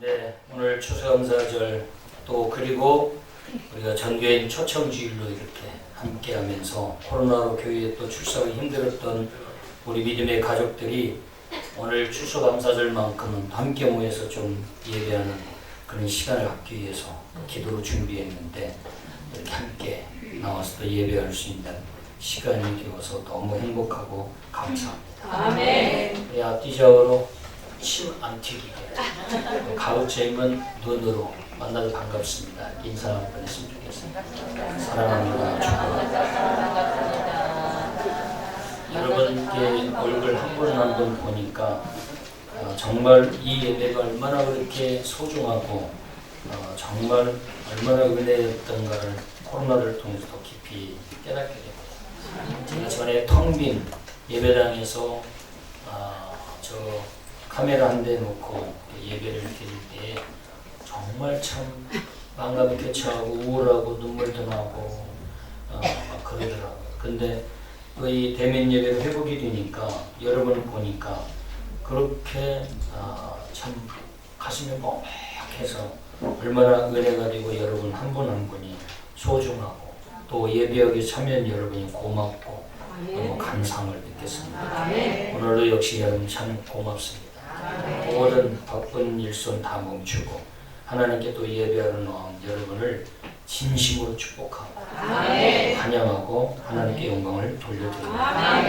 네, 오늘 추수감사절 또 그리고 우리가 전교인 초청주일로 이렇게 함께하면서 코로나로 교회에 또 출석이 힘들었던 우리 믿음의 가족들이 오늘 추수감사절만큼은 함께 모여서 좀 예배하는 그런 시간을 갖기 위해서 기도로 준비했는데 이렇게 함께 나와서 또 예배할 수 있는 시간이 되어서 너무 행복하고 감사합니다. 아멘. 우리 앞뒤적으로 침 안 튀기게 가우체임은 눈으로 만나도 반갑습니다. 인사 한번 했으면 좋겠습니다. 사랑합니다. 축복합니다. 여러분께 얼굴 한 번 한 번 보니까 정말 이 예배가 얼마나 그렇게 소중하고 정말 얼마나 은혜였던가를 코로나를 통해서 더 깊이 깨닫게 됩니다. 제가 전에 텅 빈 예배당에서 저 카메라 한 대 놓고 예배를 드릴 때 정말 참 마음이 교차하고 우울하고 눈물도 나고 막 그러더라고요. 근데 이 대면 예배가 회복이 되니까 여러분을 보니까 그렇게 참 가슴이 멍해서 얼마나 은혜가 되고 여러분 한 분 한 분이 소중하고 또 예배하기 참여한 여러분이 고맙고 너무 감사함을 느꼈습니다. 오늘도 역시 여러분 참 고맙습니다. 모든 바쁜 일손 다 멈추고 하나님께 또 예배하러 나온 여러분을 진심으로 축복하고 환영하고 하나님께 영광을 돌려드립니다.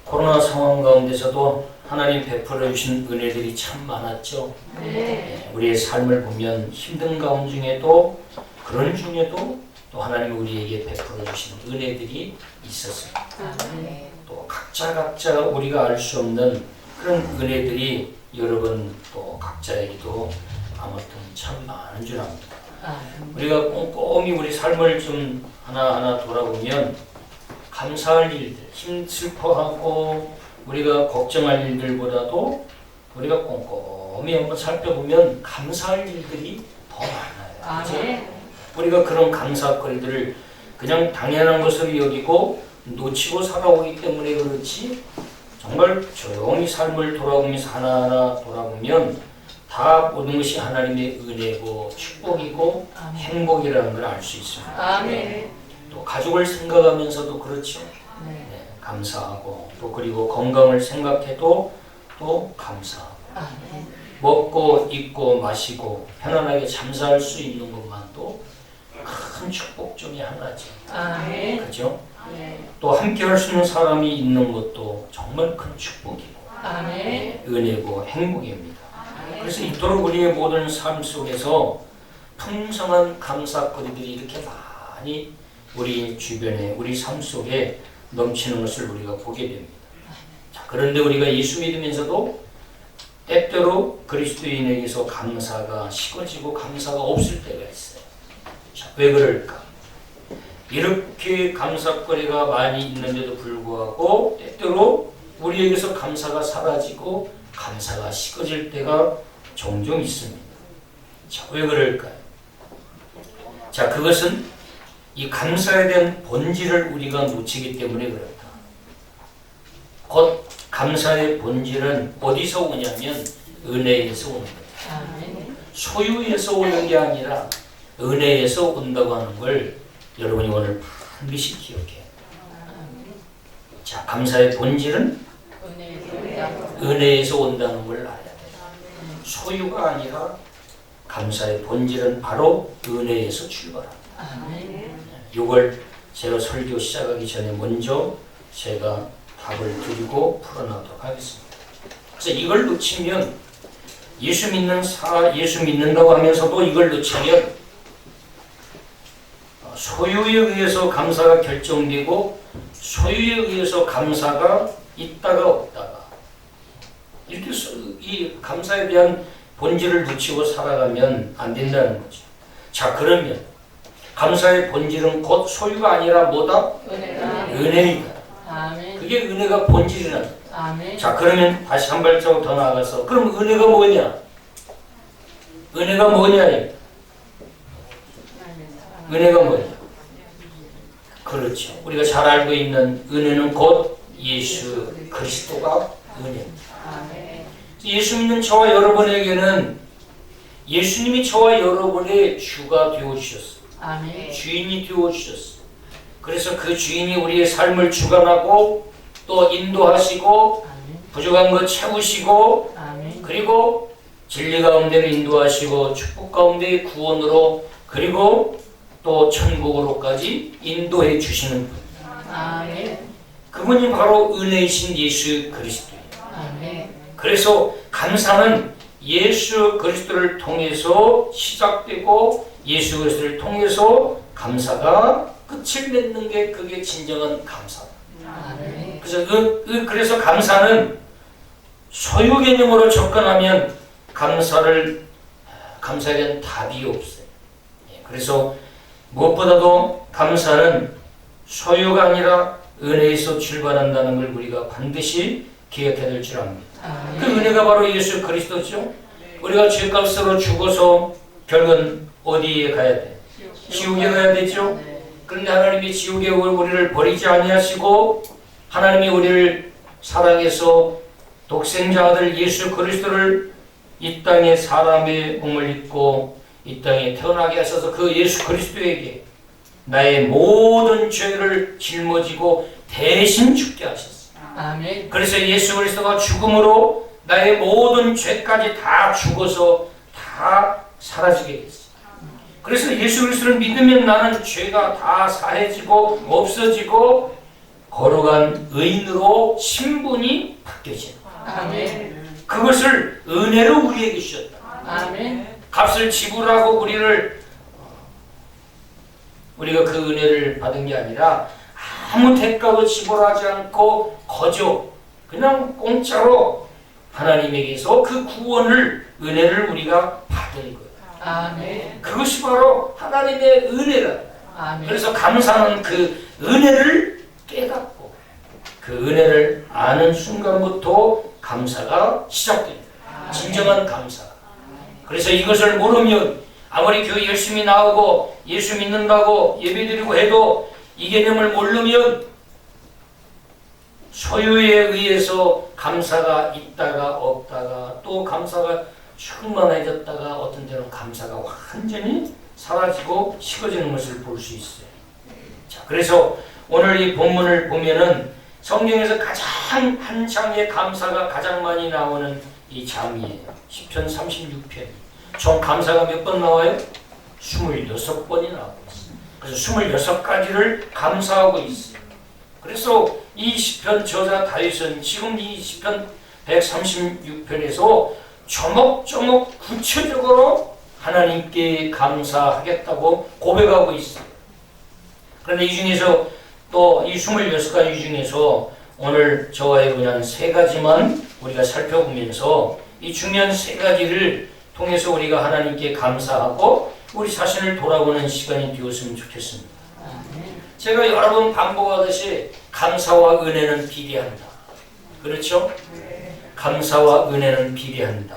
코로나 상황 가운데서도 하나님 베풀어 주신 은혜들이 참 많았죠. 우리의 삶을 보면 힘든 가운 중에도 그런 중에도 또 하나님이 우리에게 베풀어 주신 은혜들이 있었습니다. 또 각자 우리가 알 수 없는 그런 은혜들이 여러분 또 각자에게도 아무튼 참 많은 줄 압니다. 우리가 꼼꼼히 우리 삶을 좀 하나하나 돌아보면 감사할 일들, 슬퍼하고 우리가 걱정할 일들보다도 우리가 꼼꼼히 한번 살펴보면 감사할 일들이 더 많아요. 그렇죠? 우리가 그런 감사거리들을 그냥 당연한 것으로 여기고 놓치고 살아오기 때문에 그렇지 정말 조용히 삶을 돌아보면서 하나하나 돌아보면 다 모든 것이 하나님의 은혜고 축복이고 행복이라는 걸 알 수 있습니다. 또 가족을 생각하면서도 그렇죠. 감사하고 또 그리고 건강을 생각해도 또 감사하고 먹고 입고 마시고 편안하게 잠잘 수 있는 것만도 큰 축복 중에 하나지. 그렇죠? 또 함께 할 수 있는 사람이 있는 것도 정말 큰 축복이고 은혜고 행복입니다. 그래서 이토록 우리의 모든 삶 속에서 풍성한 감사거리들이 이렇게 많이 우리 주변에 우리 삶 속에 넘치는 것을 우리가 보게 됩니다. 자, 그런데 우리가 예수 믿으면서도 때때로 그리스도인에게서 감사가 식어지고 감사가 없을 때가 있어요. 자, 왜 그럴까? 이렇게 감사거리가 많이 있는데도 불구하고 때때로 우리에게서 감사가 사라지고 감사가 식어질 때가 종종 있습니다. 자, 왜 그럴까요? 자, 그것은 이 감사에 대한 본질을 우리가 놓치기 때문에 그렇다. 곧 감사의 본질은 어디서 오냐면 은혜에서 오는 거다. 소유에서 오는 게 아니라 은혜에서 온다고 하는 걸 여러분이 오늘 반드시 기억해요. 자, 감사의 본질은 은혜에서 온다는 걸 알아야 돼요. 소유가 아니라 감사의 본질은 바로 은혜에서 출발합니다. 이걸 제가 설교 시작하기 전에 먼저 제가 답을 드리고 풀어나가도록 하겠습니다. 그래서 이걸 놓치면 예수 믿는다고 하면서도 이걸 놓치면 소유에 의해서 감사가 결정되고 소유에 의해서 감사가 있다가 없다가 이렇게 이 감사에 대한 본질을 놓치고 살아가면 안 된다는 거죠. 자, 그러면 감사의 본질은 곧 소유가 아니라 뭐다? 은혜이다. 그게 은혜가 본질이라는 거예요. 자, 그러면 다시 한 발자국 더 나아가서 그럼 은혜가 뭐냐? 은혜가 뭐냐? 은혜가 뭐냐? 그렇죠. 우리가 잘 알고 있는 은혜는 곧 예수 그리스도가 은혜입니다. 예수 믿는 저와 여러분에게는 예수님이 저와 여러분의 주가 되어주셨어요. 아멘. 주인이 되어주셨어요. 그래서 그 주인이 우리의 삶을 주관하고 또 인도하시고 아멘. 부족한 것 채우시고 아멘. 그리고 진리 가운데를 인도하시고 축복 가운데의 구원으로 그리고 또 천국으로까지 인도해 주시는 분. 아멘. 그분이 바로 은혜이신 예수 그리스도예요. 아멘. 그래서 감사는 예수 그리스도를 통해서 시작되고 예수 그리스도를 통해서 감사가 끝을 맺는 게 그게 진정한 감사다. 아멘. 그래서 감사는 소유 개념으로 접근하면 감사에 대한 답이 없어요. 그래서 무엇보다도 감사는 소유가 아니라 은혜에서 출발한다는 걸 우리가 반드시 기억해야 될 줄 압니다. 그 은혜가 바로 예수 그리스도죠. 우리가 죄값으로 죽어서 결국은 어디에 가야 돼? 지옥에 가야 되죠. 그런데 하나님이 지옥에 우리를 버리지 아니하시고 하나님이 우리를 사랑해서 독생자 아들 예수 그리스도를 이 땅에 사람의 몸을 입고 이 땅에 태어나게 하셔서 그 예수 그리스도에게 나의 모든 죄를 짊어지고 대신 죽게 하셨어요. 아멘. 그래서 예수 그리스도가 죽음으로 나의 모든 죄까지 다 죽어서 다 사라지게 됐어요. 그래서 예수 그리스도를 믿으면 나는 죄가 다 사해지고 없어지고 거룩한 의인으로 신분이 바뀌어지는 거예요. 아멘. 그것을 은혜로 우리에게 주셨다. 아멘. 값을 지불하고 우리가 그 은혜를 받은 게 아니라 아무 대가도 지불하지 않고 거저 그냥 공짜로 하나님에게서 그 구원을 은혜를 우리가 받은 거예요. 아멘. 그것이 바로 하나님의 은혜라. 아멘. 그래서 감사는 그 은혜를 깨닫고 그 은혜를 아는 순간부터 감사가 시작됩니다. 진정한 감사. 그래서 이것을 모르면 아무리 교회 열심히 나오고 예수 믿는다고 예배드리고 해도 이 개념을 모르면 소유에 의해서 감사가 있다가 없다가 또 감사가 충만해졌다가 어떤 때는 감사가 완전히 사라지고 식어지는 것을 볼 수 있어요. 자, 그래서 오늘 이 본문을 보면은 성경에서 가장 한 장의 감사가 가장 많이 나오는 이 장이에요. 시편 36편. 총 감사가 몇 번 나와요? 26번이 나오고 있어요. 그래서 26가지를 감사하고 있어요. 그래서 이 시편 저자 다윗은 지금 이 시편 136편에서 조목조목 구체적으로 하나님께 감사하겠다고 고백하고 있어요. 그런데 이 중에서 또 이 26가지 중에서 오늘 저와 여러분 세 가지만 우리가 살펴보면서 이 중요한 세 가지를 통해서 우리가 하나님께 감사하고 우리 자신을 돌아보는 시간이 되었으면 좋겠습니다. 제가 여러 번 반복하듯이 감사와 은혜는 비례한다. 그렇죠? 감사와 은혜는 비례한다.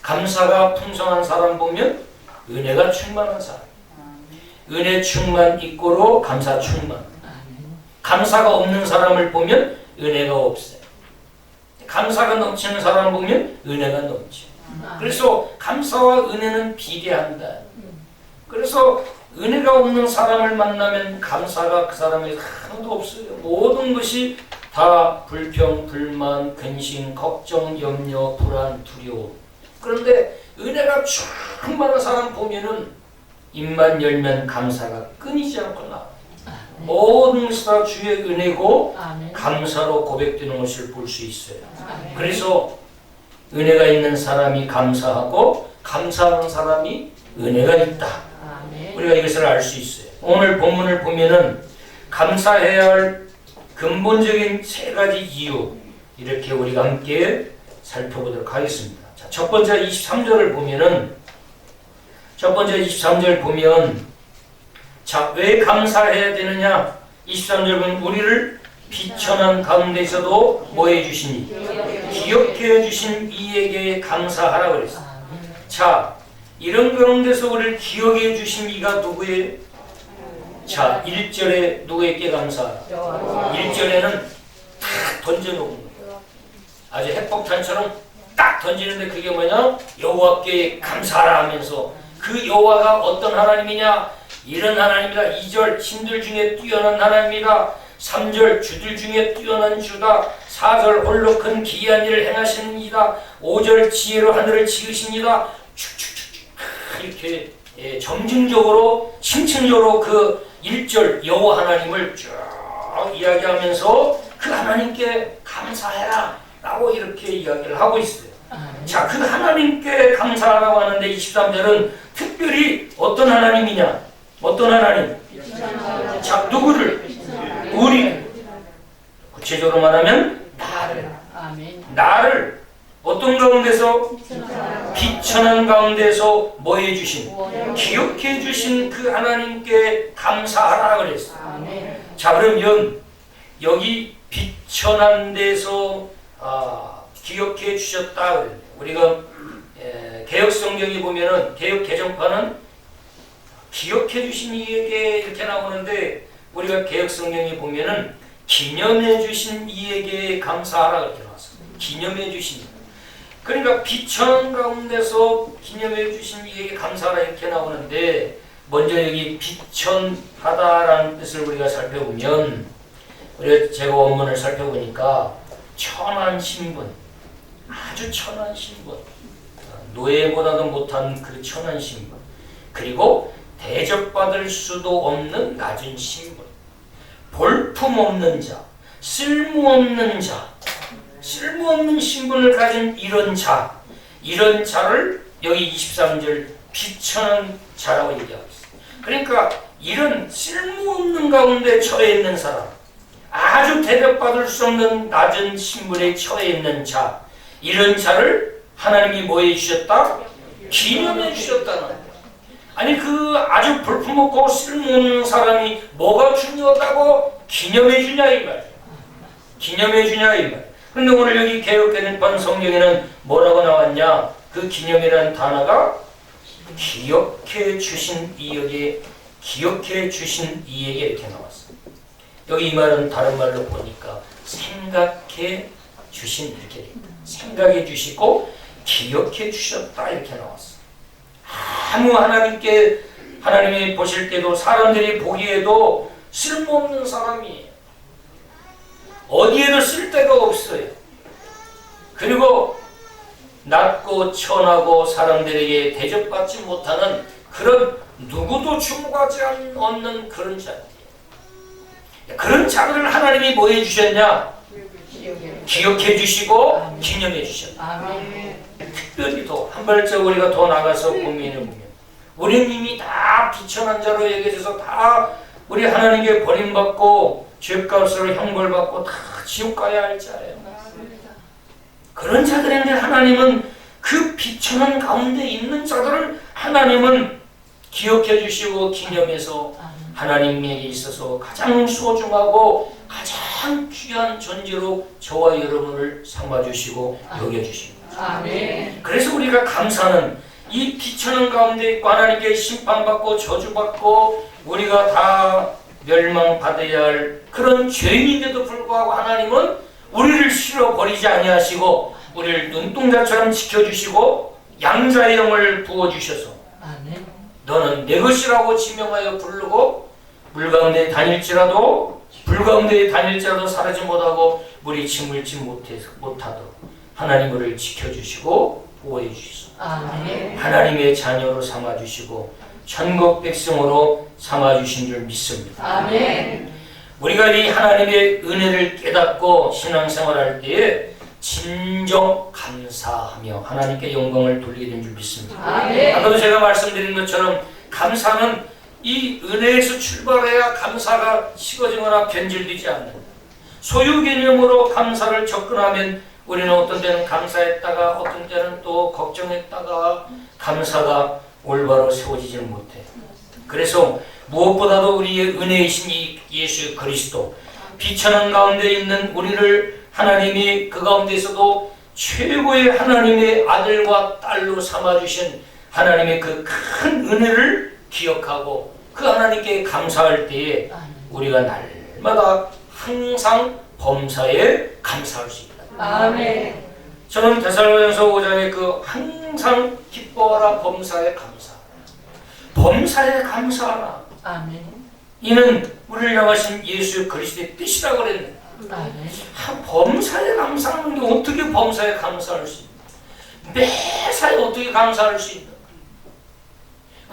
감사가 풍성한 사람 보면 은혜가 충만한 사람. 은혜 충만 있고로 감사 충만. 감사가 없는 사람을 보면 은혜가 없어요. 감사가 넘치는 사람을 보면 은혜가 넘쳐. 그래서 감사와 은혜는 비례한다. 그래서 은혜가 없는 사람을 만나면 감사가 그 사람에게 하나도 없어요. 모든 것이 다 불평, 불만, 근심, 걱정, 염려, 불안, 두려움. 그런데 은혜가 충만한 사람 보면은 입만 열면 감사가 끊이지 않고 나와요. 모든 것이 다 주의 은혜고 감사로 고백되는 것을 볼 수 있어요. 그래서 은혜가 있는 사람이 감사하고 감사하는 사람이 은혜가 있다. 우리가 이것을 알 수 있어요. 오늘 본문을 보면은 감사해야 할 근본적인 세 가지 이유 이렇게 우리가 함께 살펴보도록 하겠습니다. 자, 첫 번째 23절을 보면은 자, 왜 감사해야 되느냐? 23절 보면 우리를 비천한 가운데서도 뭐 해주시니? 기억해 주신 이에게 감사하라 그랬어요. 자, 이런 가운데서 우리를 기억해 주신 이가 누구예요? 자, 1절에 누구에게 감사하라? 1절에는 탁 던져놓은 거예요. 아주 핵폭탄처럼 딱 던지는데 그게 뭐냐? 여호와께 감사하라 하면서 그 여호와가 어떤 하나님이냐? 이런 하나님이다. 2절 신들 중에 뛰어난 하나님이다. 3절 주들 중에 뛰어난 주다. 4절 홀로 큰 기이한 일을 행하시는 이다. 5절 지혜로 하늘을 지으십니다. 축축축축 이렇게 점증적으로 심층적으로 그 1절 여호와 하나님을 쭉 이야기하면서 그 하나님께 감사해라 라고 이렇게 이야기를 하고 있어요. 자, 그 하나님께 감사하라고 하는데 23절은 특별히 어떤 하나님이냐? 어떤 하나님? 자, 누구를? 우리. 구체적으로 말하면 나를 어떤 가운데서? 비천한 가운데서 뭐 해주신? 기억해 주신 그 하나님께 감사하라 그랬어요. 자, 그러면 여기 비천한 데서 기억해 주셨다. 우리가 개혁성경이 보면은 개혁 개정판은 기억해 주신 이에게 이렇게 나오는데 우리가 개혁성경이 보면은 기념해 주신 이에게 감사하라 그렇게 나왔어요. 기념해 주신. 그러니까 비천한 가운데서 기념해 주신 이에게 감사하라 이렇게 나오는데 먼저 여기 비천하다라는 뜻을 우리가 살펴보면 우리가 제가 원문을 살펴보니까 천한 신분, 아주 천한 신분, 노예보다도 못한 그 천한 신분, 그리고 대접받을 수도 없는 낮은 신분, 볼품없는 자, 쓸모없는 자, 쓸모없는 신분을 가진 이런 자를 여기 23절 비천한 자라고 얘기하고 있어요. 그러니까 이런 쓸모없는 가운데 처해 있는 사람, 아주 대접받을 수 없는 낮은 신분에 처해 있는 자, 이런 자를 하나님이 뭐 해주셨다? 기념해 주셨다는 거예요. 아니 그 아주 볼품없고 쓸모없는 사람이 뭐가 중요하다고 기념해 주냐 이 말이에요. 기념해 주냐 이 말이에요. 근데 오늘 여기 개혁개정판 성경에는 뭐라고 나왔냐? 그 기념이라는 단어가 기억해 주신 이에게, 기억해 주신 이에게 이렇게 나왔어요. 여기 이 말은 다른 말로 보니까 생각해 주신 이렇게 돼요. 생각해 주시고 기억해 주셨다 이렇게 나왔어요. 아무 하나님이 보실 때도 사람들이 보기에도 쓸모없는 사람이에요. 어디에도 쓸데가 없어요. 그리고 낮고 천하고 사람들에게 대접받지 못하는 그런 누구도 주목하지 않는 그런 자들. 그런 자들을 하나님이 뭐 해주셨냐? 기억해 주시고 기념해 주셨다. 특별히 더 한 발짝 우리가 더 나가서 고민해보면 우리는 이미 다 비천한 자로 여겨져서 다 우리 하나님께 버림받고 죄값으로 형벌받고 다 지옥 가야 할 자예요. 그런 자들인데 하나님은 그 비천한 가운데 있는 자들을 하나님은 기억해 주시고 기념해서 하나님에게 있어서 가장 소중하고 가장 귀한 존재로 저와 여러분을 삼아주시고 여겨주십니다. 아멘. 그래서 우리가 감사는 이 비천한 가운데 있고 하나님께 심판받고 저주받고 우리가 다 멸망받아야 할 그런 죄인인데도 불구하고 하나님은 우리를 실어버리지 아니하시고 우리를 눈동자처럼 지켜주시고 양자의 영을 부어주셔서 너는 내 것이라고 지명하여 부르고 물 가운데 다닐지라도 불 가운데 다닐지라도 사라지 못하고 물이 짓물지 못하도록 하나님 우리를 지켜주시고 보호해 주시소. 하나님의 자녀로 삼아주시고 천국 백성으로 삼아주신 줄 믿습니다. 아멘. 우리가 이 하나님의 은혜를 깨닫고 신앙생활할 때에 진정 감사하며 하나님께 영광을 돌리게 된 줄 믿습니다. 아멘. 아까도 제가 말씀드린 것처럼 감사는 이 은혜에서 출발해야 감사가 식어지거나 변질되지 않는 소유 개념으로 감사를 접근하면 우리는 어떤 때는 감사했다가 어떤 때는 또 걱정했다가 감사가 올바로 세워지지는 못해. 그래서 무엇보다도 우리의 은혜이신 이 예수 그리스도 비천한 가운데 있는 우리를 하나님이 그 가운데서도 최고의 하나님의 아들과 딸로 삼아주신 하나님의 그 큰 은혜를 기억하고 그 하나님께 감사할 때에 우리가 날마다 항상 범사에 감사할 수 있다. 아멘. 저는 데살로니가서 5장에 그 항상 기뻐하라 범사에 감사하라. 범사에 감사하라. 아멘. 이는 우리를 향하신 예수 그리스도의 뜻이라고 그랬는데 아멘. 범사에 감사하는 게 어떻게 범사에 감사할 수 있나? 매사에 어떻게 감사할 수 있나?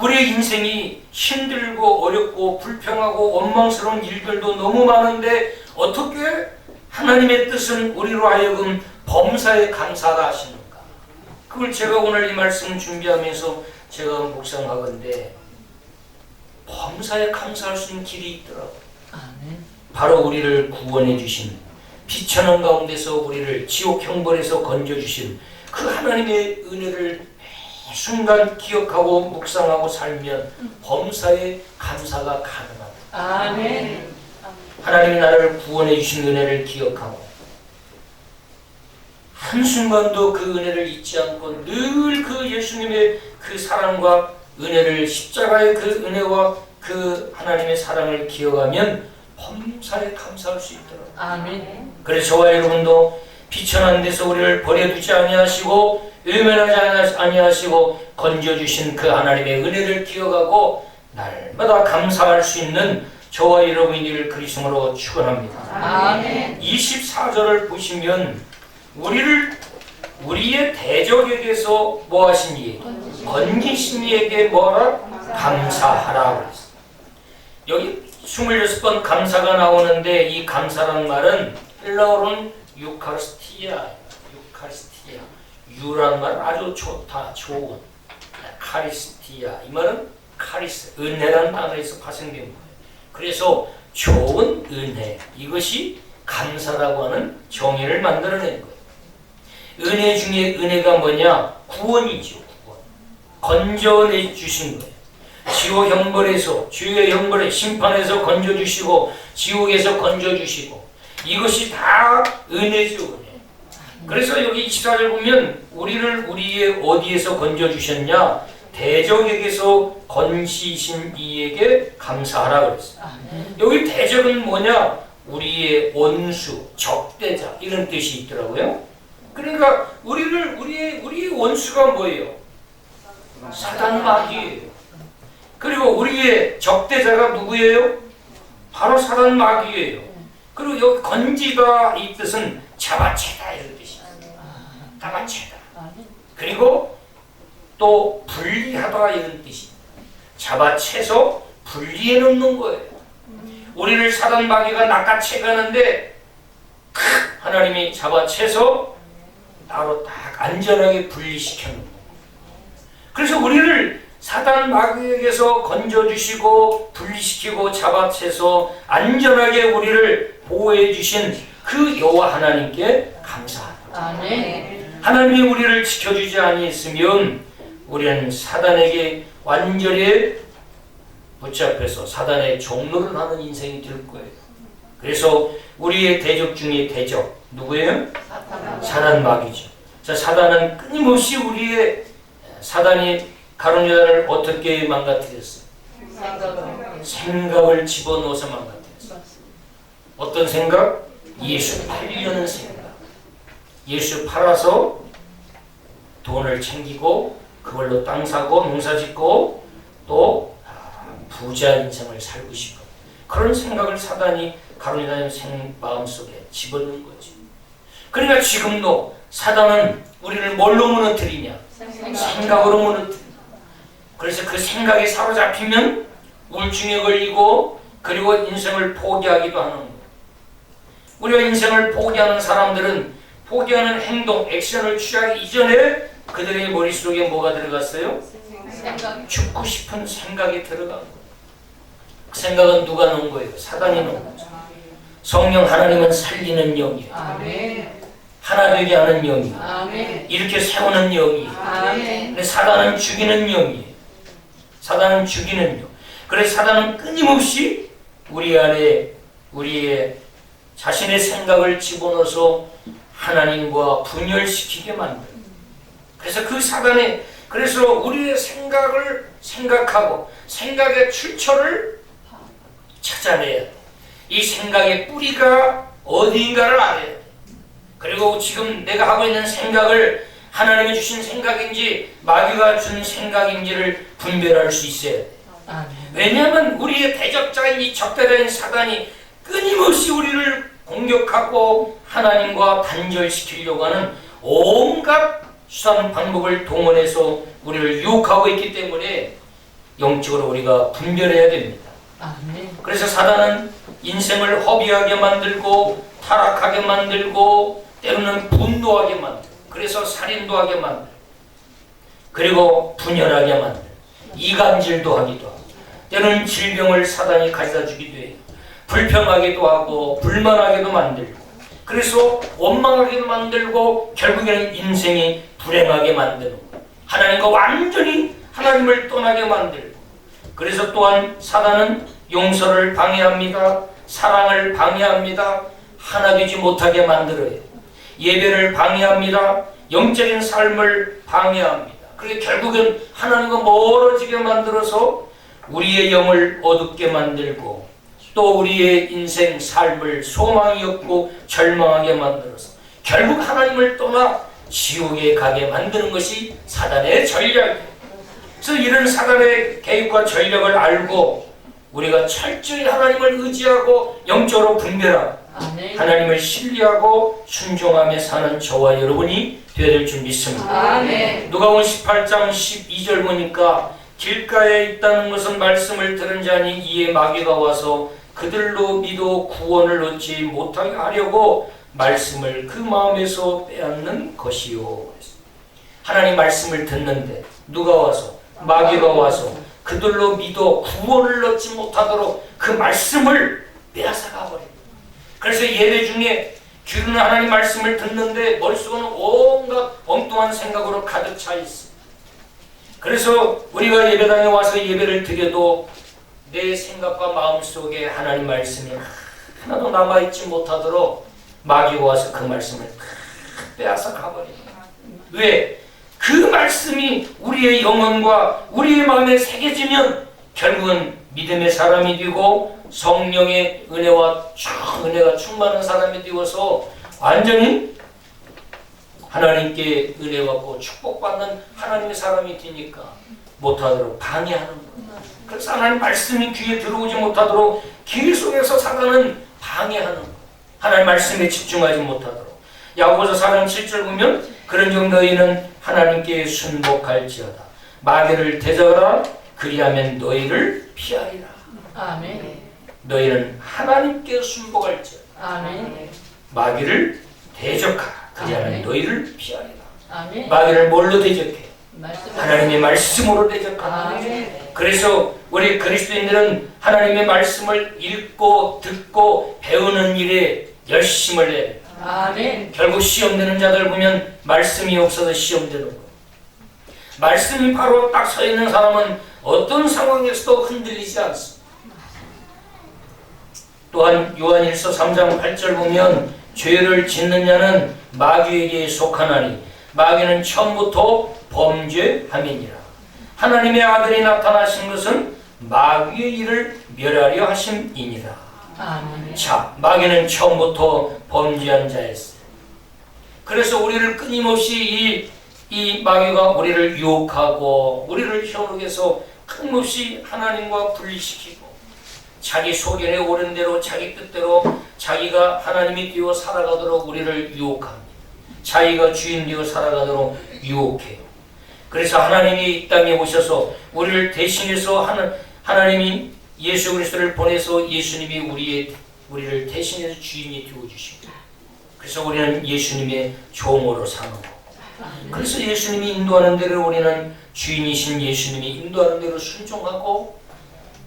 우리의 인생이 힘들고 어렵고 불평하고 원망스러운 일들도 너무 많은데 어떻게 하나님의 뜻은 우리로 하여금 범사에 감사하라 하시는가? 그걸 제가 오늘 이 말씀 준비하면서 제가 묵상하건대 범사에 감사할 수 있는 길이 있더라고요. 아멘. 바로 우리를 구원해 주신 비천한 가운데서 우리를 지옥 형벌에서 건져 주신 그 하나님의 은혜를 매 순간 기억하고 묵상하고 살면 범사에 감사가 가능합니다. 아멘. 하나님이 나를 구원해 주신 은혜를 기억하고 한순간도 그 은혜를 잊지 않고 늘 그 예수님의 그 사랑과 은혜를 십자가의 그 은혜와 그 하나님의 사랑을 기억하면 범사에 감사할 수 있더라고요. 아멘. 그래서 저와 여러분도 비천한 데서 우리를 버려두지 아니하시고 외면하지 아니하시고 건져주신 그 하나님의 은혜를 기억하고 날마다 감사할 수 있는 저와 여러분이 될 그리스도로 축원합니다. 아멘. 24절을 보시면 우리의 대적에게서 뭐 하신 이? 건지신 이에게 뭐라? 감사하라 그랬어요. 여기 26번 감사가 나오는데 이 감사라는 말은 헬라어로는 유카리스티아. 유라는 말은 아주 좋다, 좋은. 카리스티아. 이 말은 카리스, 은혜라는 단어에서 파생된 거예요. 그래서 좋은 은혜. 이것이 감사라고 하는 정의를 만들어낸 거예요. 은혜 중에 은혜가 뭐냐? 구원이죠. 구원. 건져내 주신 거예요. 지옥 형벌에서, 주의 형벌의 심판에서 건져주시고 지옥에서 건져주시고 이것이 다 은혜죠. 은혜. 그래서 여기 24절 보면 우리를 우리의 어디에서 건져주셨냐? 대적에게서 건지신 이에게 감사하라 그랬어요. 여기 대적은 뭐냐? 우리의 원수, 적대자 이런 뜻이 있더라고요. 그러니까 우리의 원수가 뭐예요? 사단 마귀예요. 그리고 우리의 적대자가 누구예요? 바로 사단 마귀예요. 그리고 여기 건지다 이 뜻은 잡아채다 이런 뜻이에요. 잡아채다. 그리고 또 분리하다 이런 뜻이에요. 잡아채서 분리해 놓는 거예요. 우리를 사단 마귀가 낚아채가는데 하나님이 잡아채서 따로 딱 안전하게 분리시켜 놓는 거예요. 그래서 우리를 사단 마귀에게서 건져주시고 분리시키고 잡아채서 안전하게 우리를 보호해 주신 그 여호와 하나님께 감사합니다. 아멘. 하나님이 우리를 지켜주지 아니했으면 우리는 사단에게 완전히 붙잡혀서 사단의 종노를 하는 인생이 될 거예요. 그래서 우리의 대적 중에 대적 누구예요? 사단 마귀죠. 자, 사단은 끊임없이 우리의 사단이 가룟 유다를 어떻게 망가뜨렸어요? 생각을 집어넣어서 망가뜨렸어요. 어떤 생각? 예수 팔려는 생각. 예수 팔아서 돈을 챙기고 그걸로 땅 사고 농사 짓고 또 부자 인생을 살고 싶어. 그런 생각을 사단이 가룟 유다의 마음속에 집어넣은 거죠. 그러니까 지금도 사단은 우리를 뭘로 무너뜨리냐? 생각으로 무너뜨려. 그래서 그 생각에 사로잡히면 우울증에 걸리고 그리고 인생을 포기하기도 하는 거예요. 우리가 인생을 포기하는 사람들은 포기하는 행동, 액션을 취하기 이전에 그들의 머릿속에 뭐가 들어갔어요? 죽고 싶은 생각이 들어간 거예요. 그 생각은 누가 넣은 거예요? 사단이 넣은 거죠. 성령 하나님은 살리는 영이에요. 아멘. 하나 되게 하는 영이에요. 아멘. 이렇게 세우는 영이에요. 아멘. 근데 사단은 죽이는 영이에요. 사단은 죽이는 영. 그래서 사단은 끊임없이 우리 안에 우리의 자신의 생각을 집어넣어서 하나님과 분열시키게 만들어요. 그래서 그 사단이 그래서 우리의 생각을 생각하고 생각의 출처를 찾아내야 돼. 이 생각의 뿌리가 어디인가를 알아야 돼. 그리고 지금 내가 하고 있는 생각을 하나님이 주신 생각인지 마귀가 준 생각인지를 분별할 수 있어야 돼. 왜냐하면 우리의 대적자인 이 적대자인 사단이 끊임없이 우리를 공격하고 하나님과 단절시키려고 하는 온갖 수단 방법을 동원해서 우리를 유혹하고 있기 때문에 영적으로 우리가 분별해야 됩니다. 그래서 사단은 인생을 허비하게 만들고 타락하게 만들고 때로는 분노하게 만들고 그래서 살인도 하게 만들고 그리고 분열하게 만들고 이간질도 하기도 하고 때로는 질병을 사단이 가져다 주기도 해요. 불평하기도 하고 불만하게도 만들고 그래서 원망하게 만들고 결국에는 인생이 불행하게 만드는 거예요. 하나님과 완전히 하나님을 떠나게 만들고 그래서 또한 사단은 용서를 방해합니다. 사랑을 방해합니다. 하나 되지 못하게 만들어요. 예배를 방해합니다. 영적인 삶을 방해합니다. 그리고 결국은 하나님과 멀어지게 만들어서 우리의 영을 어둡게 만들고 또 우리의 인생 삶을 소망이 없고 절망하게 만들어서 결국 하나님을 떠나 지옥에 가게 만드는 것이 사단의 전략이에요. 그래서 이런 사단의 계획과 전략을 알고 우리가 철저히 하나님을 의지하고 영적으로 분별하고 하나님을 신뢰하고 순종하며 사는 저와 여러분이 되어야 될 줄 믿습니다. 누가복음 18장 12절 보니까 길가에 있다는 것은 말씀을 들은 자니 이에 마귀가 와서 그들로 믿어 구원을 얻지 못하게 하려고 말씀을 그 마음에서 빼앗는 것이요. 하나님 말씀을 듣는데 누가 와서? 마귀가 와서 그들로 믿어 구원을 얻지 못하도록 그 말씀을 빼앗아 가버립니다. 그래서 예배 중에 귀로는 하나님 말씀을 듣는데 머릿속은 온갖 엉뚱한 생각으로 가득 차 있습니다. 그래서 우리가 예배당에 와서 예배를 드려도 내 생각과 마음속에 하나님 말씀이 하나도 남아있지 못하도록 마귀가 와서 그 말씀을 빼앗아 가버립니다. 왜? 그 말씀이 우리의 영혼과 우리의 마음에 새겨지면 결국은 믿음의 사람이 되고 성령의 은혜가 충만한 사람이 되어서 완전히 하나님께 은혜 받고 축복받는 하나님의 사람이 되니까 못하도록 방해하는 거예요. 그래서 하나님 말씀이 귀에 들어오지 못하도록 길 속에서 사단은 방해하는 거예요. 하나님 말씀에 집중하지 못하도록. 야고보서 4장 7절 보면 그런즉 너희는 하나님께 순복할지어다. 마귀를 대적하라. 그리하면 너희를 피하리라. 아멘. 너희는 하나님께 순복할지어다. 아멘. 마귀를 대적하라. 그리하면 아멘. 너희를 피하리라. 아멘. 마귀를 뭘로 대적해? 말씀. 하나님의 말씀으로 대적하라. 아멘. 그래서 우리 그리스도인들은 하나님의 말씀을 읽고 듣고 배우는 일에 열심을 해요. 아멘. 결국 시험되는 자들 보면 말씀이 없어서 시험되는 거예요. 말씀이 바로 딱 서 있는 사람은 어떤 상황에서도 흔들리지 않습니다. 또한 요한일서 3장 8절 보면 죄를 짓는 자는 마귀에게 속하나니 마귀는 처음부터 범죄함이니라. 하나님의 아들이 나타나신 것은 마귀의 일을 멸하려 하심이니라. 아멘. 자, 마귀는 처음부터 범죄한 자였어요. 그래서 우리를 끊임없이 이 마귀가 우리를 유혹하고 우리를 현혹해서 끊임없이 하나님과 분리시키고 자기 소견에 오른 대로 자기 뜻대로 자기가 하나님이 되어 살아가도록 우리를 유혹합니다. 자기가 주인 되어 살아가도록 유혹해요. 그래서 하나님이 이 땅에 오셔서 우리를 대신해서 하나님이 예수 그리스도를 보내서 예수님이 우리를 대신해서 주인이 되어주십니다. 그래서 우리는 예수님의 종으로 사는 거고 그래서 예수님이 인도하는 대로 우리는 주인이신 예수님이 인도하는 대로 순종하고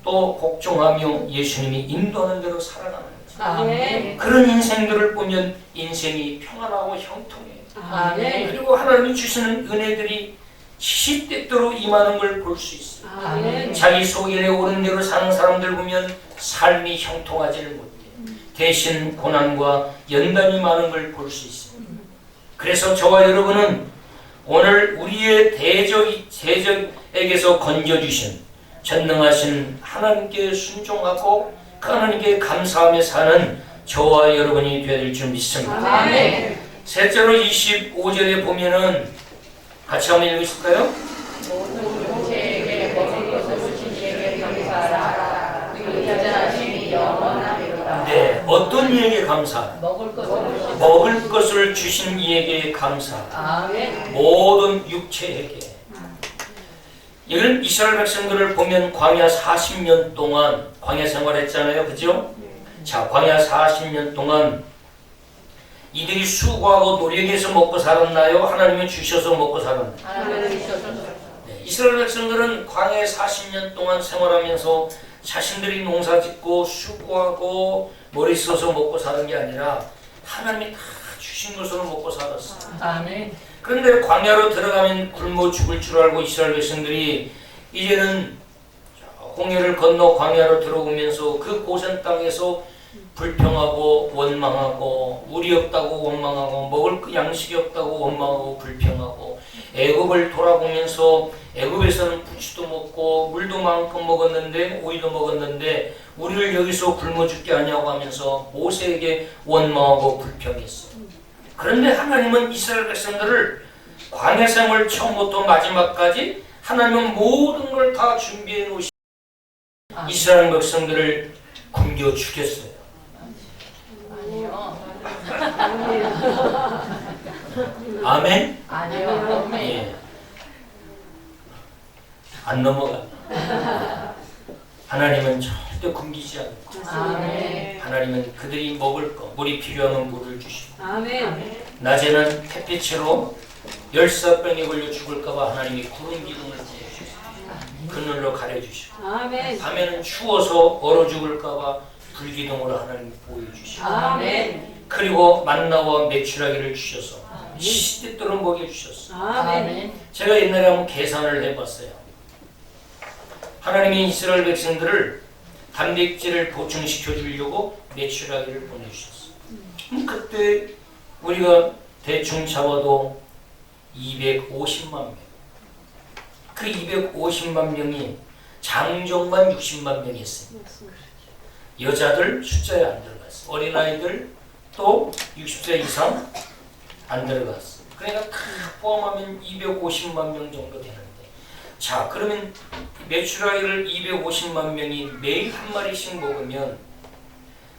또 복종하며 예수님이 인도하는 대로 살아가는 거죠. 아멘. 그런 인생들을 보면 인생이 평안하고 형통해요. 아멘. 그리고 하나님이 주시는 은혜들이 시시때때로 임하는 걸 볼 수 있어요. 아멘. 자기 소견에 오른 대로 사는 사람들 보면 삶이 형통하지를 못해요. 대신 고난과 연단이 많은 걸 볼 수 있어요. 그래서 저와 여러분은 오늘 우리의 대적에게서 건져주신 전능하신 하나님께 순종하고 그 하나님께 감사하며 사는 저와 여러분이 되어야 될 줄 믿습니다. 아멘. 셋째로 25절에 보면은 같이 한번 읽으실까요? 모세에게 먹을 것을 주신 이에게 감사하라. 그 자신이 영원하리로다. 네, 어떤 이에게 감사? 먹을 것을 주신 이에게 감사. 아멘. 모든 육체에게. 이런 이스라엘 백성들을 보면 광야 40년 동안 광야 생활했잖아요, 그죠? 자, 광야 40년 동안 이들이 수고하고 노력해서 먹고 살았나요? 하나님이 주셔서 먹고 살았나요? 하나님이 주셔서. 네, 이스라엘 백성들은 광야에 40년 동안 생활하면서 자신들이 농사짓고 수고하고 머리 써서 먹고 사는 게 아니라 하나님이 다 주신 것으로 먹고 살았어요. 아멘. 그런데 광야로 들어가면 굶어 죽을 줄 알고 이스라엘 백성들이 이제는 홍해를 건너 광야로 들어오면서 그 고센 땅에서 불평하고 원망하고 물이 없다고 원망하고 먹을 양식이 없다고 원망하고 불평하고 애굽을 돌아보면서 애굽에서는 부추도 먹고 물도 마음껏 먹었는데 오이도 먹었는데 우리를 여기서 굶어 죽게 하냐고 하면서 모세에게 원망하고 불평했어요. 그런데 하나님은 이스라엘 백성들을 광야 생활 처음부터 마지막까지 하나님은 모든 걸 다 준비해 놓으시 이스라엘 백성들을 굶겨 죽였어요. 아니요. 아멘? 아니요. 예. 안 넘어가. 하나님은 절대 굶기지 않고 아멘. 하나님은 그들이 먹을 거, 물이 필요하면 물을 주시고 아멘. 낮에는 햇빛으로 열사병에 걸려 죽을까봐 하나님이 구름 기둥을 부어주시고 그늘로 가려주시고 아멘. 밤에는 추워서 얼어 죽을까봐 불기둥으로 하나님이 보여주시고 아멘. 그리고 만나와 메추라기를 주셔서 시대도록 먹여주셨어요. 아멘. 제가 옛날에 한번 계산을 해봤어요. 하나님이 이스라엘 백성들을 단백질을 보충시켜 주려고 메추라기를 보내주셨어요. 그때 우리가 대충 잡아도 250만 명. 그 250만 명이 장정만 60만 명이 있어요. 여자들 숫자에 안 들어갔어요. 어린아이들 또 60세 이상 안 들어갔어요. 그러니까 다 포함하면 250만 명 정도 되는데, 자 그러면 메추라기를 250만 명이 매일 한 마리씩 먹으면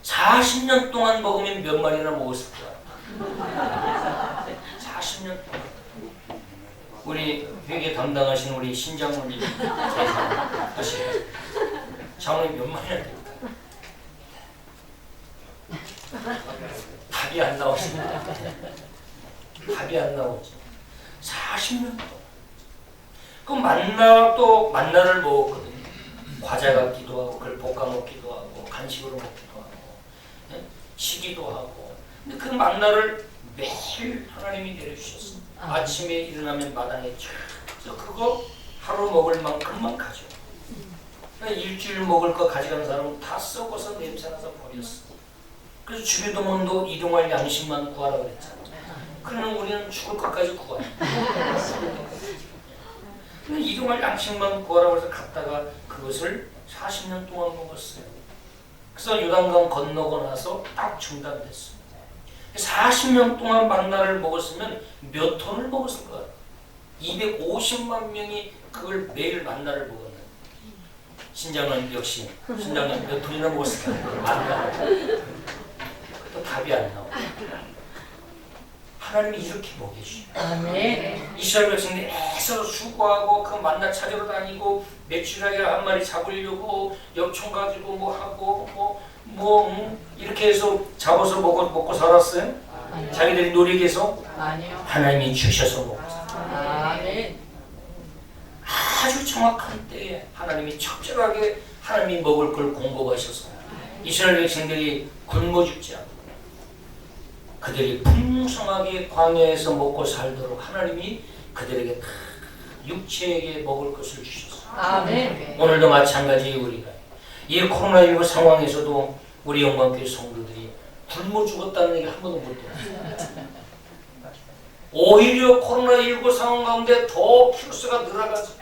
40년 동안 먹으면 몇 마리나 먹었을 거야. 40년 동안. 우리 회계 담당하신 우리 신장모님 하시고 장모님 몇 마리나 될까요? 답이 안 나오십니다. 답이 안 나오죠. 40년 동안. 그 만나를 먹었거든요. 과자 같기도 하고 그걸 볶아 먹기도 하고 간식으로 먹기도 하고 치기도 하고. 근데 그 만나를 매일 하나님이 내려주셨어요. 아침에 일어나면 마당에 쫙 그거 하루 먹을 만큼만 가져. 일주일 먹을 거 가져가는 사람은 다 썩어서 냄새나서 버렸어. 그래서 주변도문도 이동할 양식만 구하라 그랬잖아. 그러면 우리는 죽을 것까지 구하요. 이동할 양식만 구하라고 해서 갔다가 그것을 40년 동안 먹었어요. 그래서 요단강 건너고 나서 딱 중단됐어요. 40년 동안 만나를 먹었으면 몇 톤을 먹었을 거야. 250만 명이 그걸 매일 만나를 먹었는데 신장은 역시 신장은 몇 톤이나 먹었을까? 만나를. 또 답이 안 나와. 하나님이 이렇게 먹여주셔요. 아멘. 이스라엘 백성들이 애써 수고하고 그 만나 찾으러 다니고 메추라기 한 마리 잡으려고 엽총 가지고 뭐 하고 이렇게 해서 잡아서 먹고 살았어요? 아니요. 자기들이 노력해서? 아니요. 하나님이 주셔서 먹고 살았어요. 아멘. 아주 정확한 때에 하나님이 적절하게 하나님이 먹을 걸 공급하셔서 이스라엘 백성들이 굶어 죽지 않고 그들이 풍성하게 광야에서 먹고 살도록 하나님이 그들에게 다 육체에게 먹을 것을 주셨어요. 아멘. 오늘도 마찬가지 우리가 이 코로나19 상황에서도 우리 영광교회 성도들이 굶어 죽었다는 얘기 한 번도 못 들었어요. 오히려 코로나19 상황 가운데 더 필수가 늘어가죠.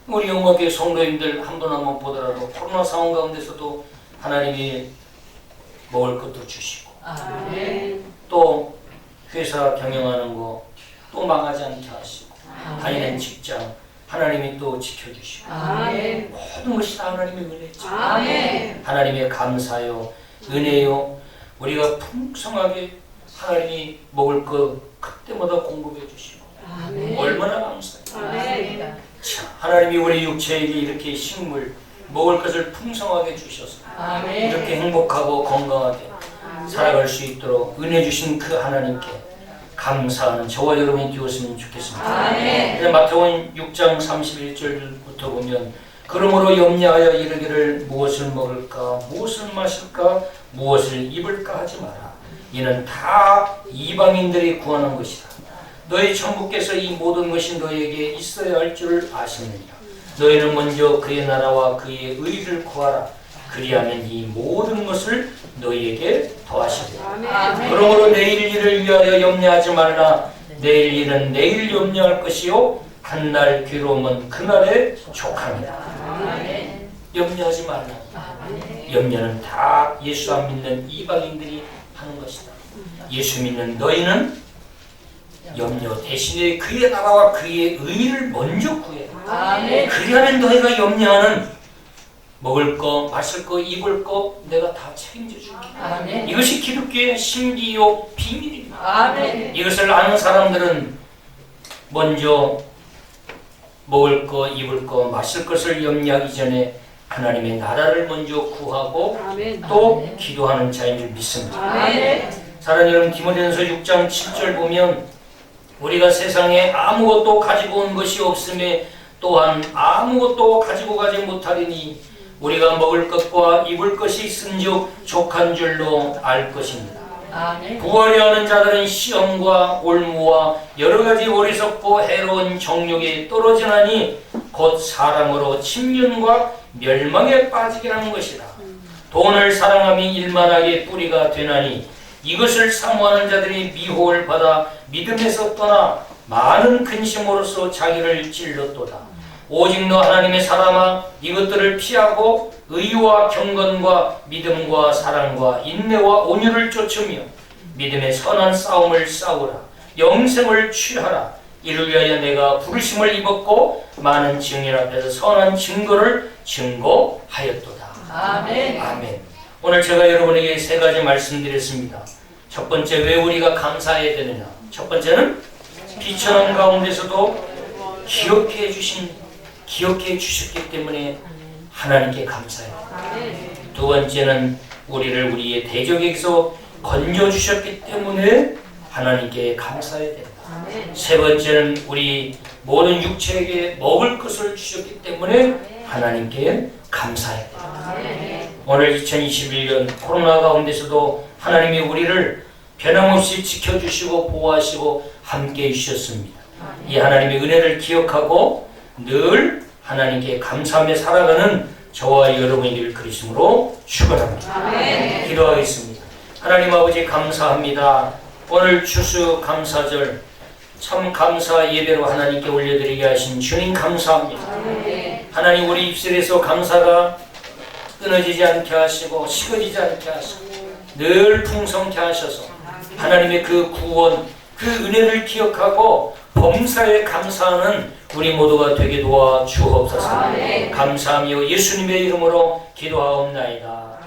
우리 영광교회 성도님들 한 분 한 번 보더라도 코로나 상황 가운데서도 하나님이 먹을 것도 주시고 아멘. 또 회사 경영하는 거 또 망하지 않게 하시고 다니는 직장 하나님이 또 지켜주시고 아멘. 모든 것이 다 하나님의 은혜죠. 아멘. 하나님의 감사요 은혜요 우리가 풍성하게 하나님이 먹을 것 그때마다 공급해 주시고 아멘. 얼마나 감사해요. 아멘. 자, 하나님이 우리 육체에게 이렇게 식물 먹을 것을 풍성하게 주셔서 아멘. 이렇게 행복하고 건강하게 살아갈 수 있도록 은혜 주신 그 하나님께 감사하는 저와 여러분이 되었으면 좋겠습니다. 아멘. 그래서 마태복음 6장 31절부터 보면 그러므로 염려하여 이르기를 무엇을 먹을까 무엇을 마실까 무엇을 입을까 하지 마라. 이는 다 이방인들이 구하는 것이다. 너희 천부께서 이 모든 것이 너희에게 있어야 할 줄을 아시느니라. 너희는 먼저 그의 나라와 그의 의를 구하라. 그리하면 이 모든 것을 너희에게 더하시리라. 아멘. 그러므로 내일 일을 위하여 염려하지 말라. 내일 일은 내일 염려할 것이요 한날 괴로움은 그날에 족하니라. 아멘. 염려하지 말라. 염려는 다 예수 안 믿는 이방인들이 하는 것이다. 예수 믿는 너희는 염려 대신에 그의 나라와 그의 의를 먼저 구해. 아멘. 그리하면 너희가 염려하는 먹을 거, 마실 거, 입을 거 내가 다 책임져 줄게. 아멘. 이것이 기독교의 신비요 비밀입니다. 아멘. 이것을 아는 사람들은 먼저 먹을 거, 입을 거, 마실 것을 염려하기 전에 하나님의 나라를 먼저 구하고 아멘. 또 기도하는 자인 줄 믿습니다. 아멘. 사랑하는 여러분, 디모데전서 6장 7절 보면 우리가 세상에 아무것도 가지고 온 것이 없음에 또한 아무것도 가지고 가지 못하리니 우리가 먹을 것과 입을 것이 있은즉 족한 줄로 알 것입니다. 아멘. 부활이 하는 자들은 시험과 올무와 여러 가지 어리석고 해로운 정욕에 떨어지나니 곧 사랑으로 침륜과 멸망에 빠지게 하는 것이다. 돈을 사랑함이 일만하게 뿌리가 되나니 이것을 사모하는 자들이 미혹을 받아 믿음에서 떠나 많은 근심으로써 자기를 찔렀도다. 오직 너 하나님의 사람아 이것들을 피하고 의와 경건과 믿음과 사랑과 인내와 온유를 쫓으며 믿음의 선한 싸움을 싸우라. 영생을 취하라. 이를 위하여 내가 부르심을 입었고 많은 증인 앞에서 선한 증거를 증거하였도다. 아멘. 아멘. 오늘 제가 여러분에게 세 가지 말씀드렸습니다. 첫 번째, 왜 우리가 감사해야 되느냐. 첫 번째는 비천한 가운데서도 기억해 주셨기 때문에 하나님께 감사해요. 두 번째는 우리를 우리의 대적에게서 건져주셨기 때문에 하나님께 감사해야 됩니다. 세 번째는 우리 모든 육체에게 먹을 것을 주셨기 때문에 하나님께 감사해야 됩니다. 오늘 2021년 코로나 가운데서도 하나님이 우리를 변함없이 지켜주시고 보호하시고 함께해 주셨습니다. 이 하나님의 은혜를 기억하고 늘 하나님께 감사하며 살아가는 저와 여러분이 될 그리스도로 축원합니다. 기도하겠습니다. 하나님 아버지 감사합니다. 오늘 추수 감사절 참 감사 예배로 하나님께 올려드리게 하신 주님 감사합니다. 하나님 우리 입술에서 감사가 끊어지지 않게 하시고 식어지지 않게 하시고 늘 풍성케 하셔서 하나님의 그 구원 그 은혜를 기억하고 범사에 감사하는 우리 모두가 되게 도와 주옵소서. 감사하며 예수님의 이름으로 기도하옵나이다.